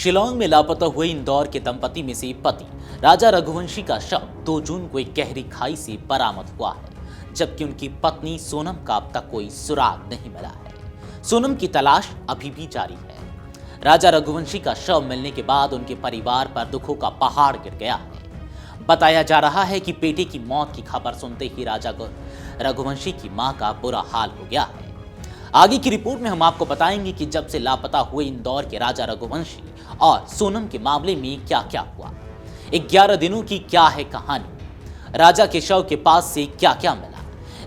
शिलांग में लापता हुए इंदौर के दंपति में से पति राजा रघुवंशी का शव 2 जून को एक गहरी खाई से बरामद हुआ है, जबकि उनकी पत्नी सोनम का अब तक कोई सुराग नहीं मिला है। सोनम की तलाश अभी भी जारी है। राजा रघुवंशी का शव मिलने के बाद उनके परिवार पर दुखों का पहाड़ गिर गया है। बताया जा रहा है कि बेटे की मौत की खबर सुनते ही राजा रघुवंशी की मां का बुरा हाल हो गया है। आगे की रिपोर्ट में हम आपको बताएंगे कि जब से लापता हुए इंदौर के राजा रघुवंशी और सोनम के मामले में क्या क्या हुआ, 11 दिनों की क्या है कहानी, राजा के शव के पास से क्या क्या मिला।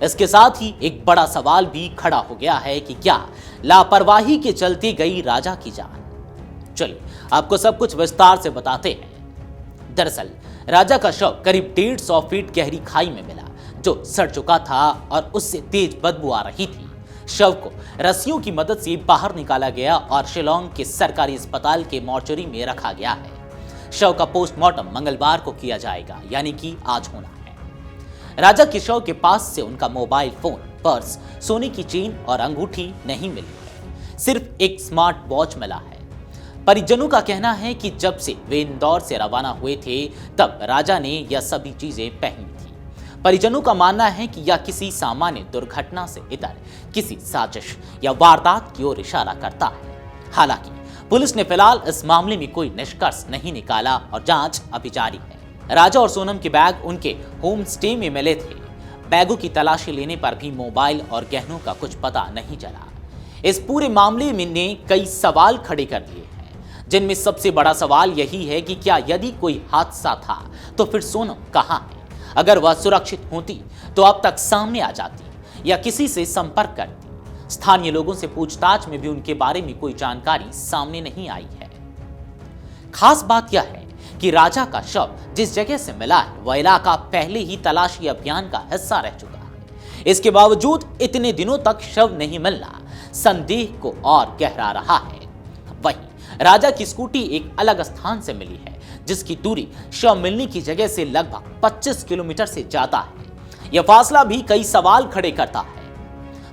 इसके साथ ही एक बड़ा सवाल भी खड़ा हो गया है कि क्या लापरवाही के चलते गई राजा की जान। चलिए आपको सब कुछ विस्तार से बताते हैं। दरअसल राजा का शव करीब 150 फीट गहरी खाई में मिला, जो सड़ चुका था और उससे तेज बदबू आ रही थी। शव को रस्सियों की मदद से बाहर निकाला गया और शिलांग के सरकारी अस्पताल के मोर्चरी में रखा गया है। शव का पोस्टमार्टम मंगलवार को किया जाएगा, यानी कि आज होना है। राजा के शव के पास से उनका मोबाइल फोन, पर्स, सोने की चेन और अंगूठी नहीं मिली है, सिर्फ एक स्मार्ट वॉच मिला है। परिजनों का कहना है कि जब से वे इंदौर से रवाना हुए थे तब राजा ने यह सभी चीजें पहनी थी। परिजनों का मानना है कि यह किसी सामान्य दुर्घटना से इतर किसी साजिश या वारदात की ओर इशारा करता है। हालांकि पुलिस ने फिलहाल इस मामले में कोई निष्कर्ष नहीं निकाला और जांच अभी जारी है। राजा और सोनम के बैग उनके होम स्टे में मिले थे। बैगों की तलाशी लेने पर भी मोबाइल और गहनों का कुछ पता नहीं चला। इस पूरे मामले में ने कई सवाल खड़े कर दिए हैं, जिनमें सबसे बड़ा सवाल यही है कि क्या यदि कोई हादसा था तो फिर सोनम कहां है? अगर वह सुरक्षित होती तो अब तक सामने आ जाती या किसी से संपर्क करती। स्थानीय लोगों से पूछताछ में भी उनके बारे में कोई जानकारी सामने नहीं आई है। खास बात यह है कि राजा का शव जिस जगह से मिला है वह इलाका पहले ही तलाशी अभियान का हिस्सा रह चुका है। इसके बावजूद इतने दिनों तक शव नहीं मिलना संदेह को और गहरा रहा है। वहीं राजा की स्कूटी एक अलग स्थान से मिली है, जिसकी दूरी शव मिलने की जगह से लगभग 25 किलोमीटर से ज्यादा है। यह फासला भी कई सवाल खड़े करता है।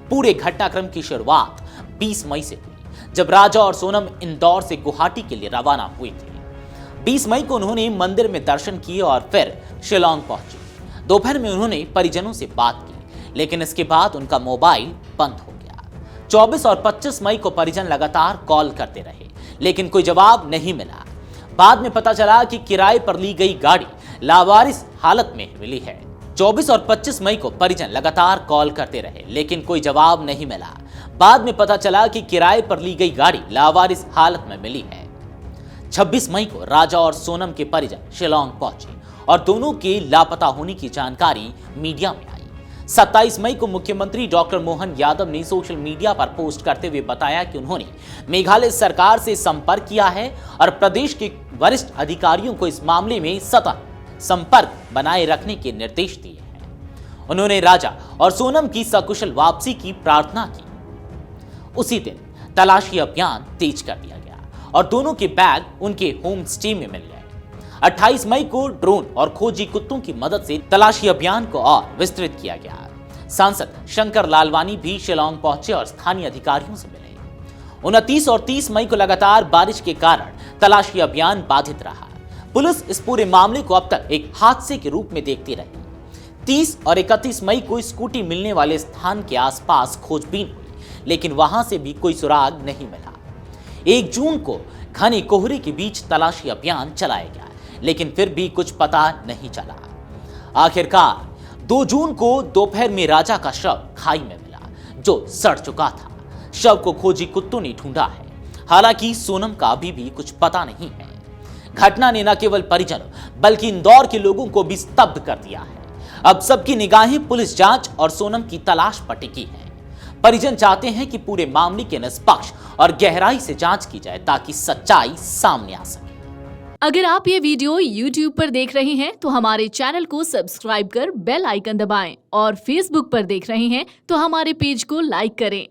पूरे घटनाक्रम की शुरुआत 20 मई से हुई, जब राजा और सोनम इंदौर से गुवाहाटी के लिए रवाना हुए थे। 20 मई को उन्होंने मंदिर में दर्शन किए और फिर शिलांग पहुंचे। दोपहर में उन्होंने परिजनों से बात की, लेकिन इसके बाद उनका मोबाइल बंद हो गया। 24 और 25 मई को परिजन लगातार कॉल करते रहे, लेकिन कोई जवाब नहीं मिला। बाद में पता चला कि किराए पर ली गई गाड़ी लावारिस हालत में मिली है। 24 और 25 मई को परिजन लगातार कॉल करते रहे, लेकिन कोई जवाब नहीं मिला। बाद में पता चला कि किराए पर ली गई गाड़ी लावारिस हालत में मिली है। 26 मई को राजा और सोनम के परिजन शिलांग पहुंचे और दोनों के लापता होने की जानकारी मीडिया में आई। 27 मई को मुख्यमंत्री डॉक्टर मोहन यादव ने सोशल मीडिया पर पोस्ट करते हुए बताया कि उन्होंने मेघालय सरकार से संपर्क किया है और प्रदेश के वरिष्ठ अधिकारियों को इस मामले में सतत संपर्क बनाए रखने के निर्देश दिए हैं। उन्होंने राजा और सोनम की सकुशल वापसी की प्रार्थना की। उसी दिन तलाशी अभियान तेज कर दिया गया और दोनों के बैग उनके होम स्टे में मिल गए। 28 मई को ड्रोन और खोजी कुत्तों की मदद से तलाशी अभियान को और विस्तृत किया गया। सांसद शंकर लालवानी भी शिलांग पहुंचे और स्थानीय अधिकारियों से मिले। 29 और 30 मई को लगातार बारिश के कारण तलाशी अभियान बाधित रहा। पुलिस इस पूरे मामले को अब तक एक हादसे के रूप में देखती रही। 30 और 31 मई को स्कूटी मिलने वाले स्थान के आसपास खोजबीन हुई, लेकिन वहां से भी कोई सुराग नहीं मिला। 1 जून को घने कोहरे के बीच तलाशी अभियान चलाया गया, लेकिन फिर भी कुछ पता नहीं चला। आखिरकार 2 जून को दोपहर में राजा का शव खाई में मिला, जो सड़ चुका था। शव को खोजी कुत्तों ने ढूंढा है, हालांकि सोनम का अभी भी कुछ पता नहीं है। घटना ने न केवल परिजनों बल्कि इंदौर के लोगों को भी स्तब्ध कर दिया है। अब सबकी निगाहें पुलिस जांच और सोनम की तलाश पर टिकी है। परिजन चाहते हैं कि पूरे मामले की निष्पक्ष और गहराई से जांच की जाए, ताकि सच्चाई सामने आ सके। अगर आप ये वीडियो YouTube पर देख रहे हैं तो हमारे चैनल को सब्सक्राइब कर बेल आइकन दबाएं और Facebook पर देख रहे हैं तो हमारे पेज को लाइक करें।